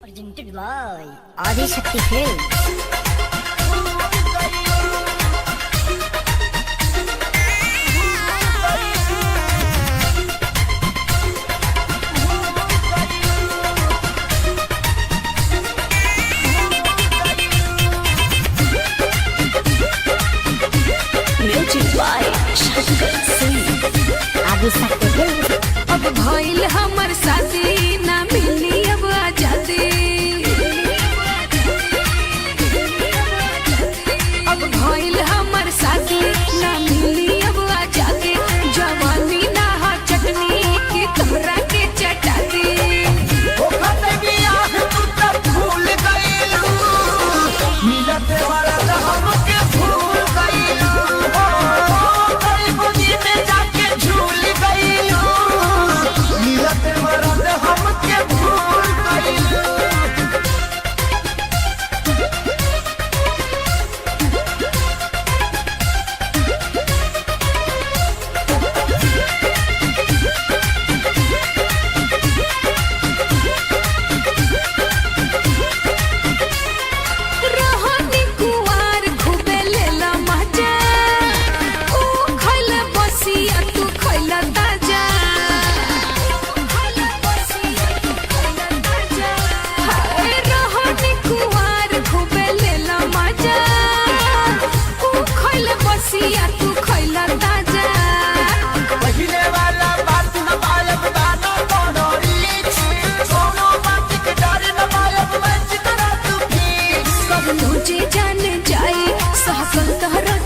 Presented by Adi Shakti Films. Music by Shankar Singh. Adi Shakti Films. अब भइल हमर शादी ना मिली अब आजादी। अब भइल हमर शादी ना मिली अब आजादी। जवानी ना हो चटनी की तोहरा के चटाती।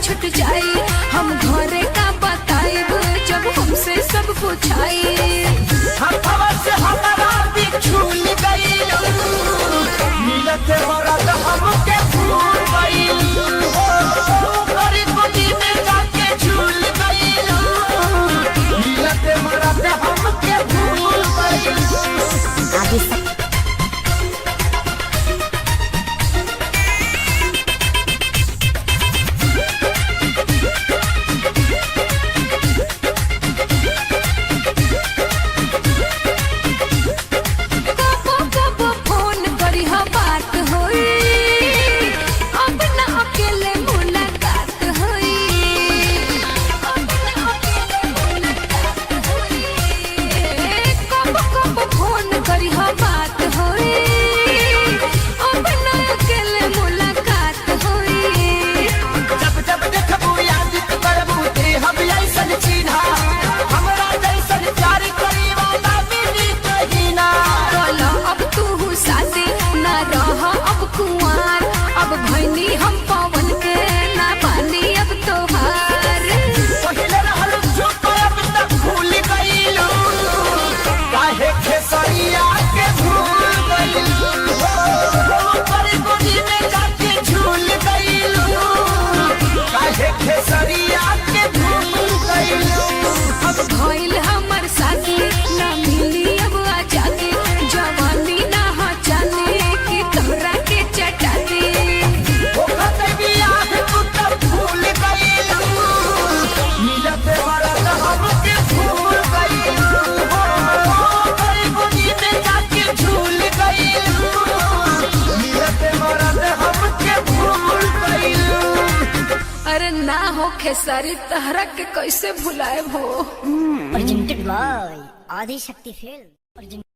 छुट जाए हम घरे का बताए जब हमसे सब पूछाई। Adi Shakti. अरे ना हो खेसारी तहरा के कैसे भुलाए हो। Presented by Adi Shakti Films.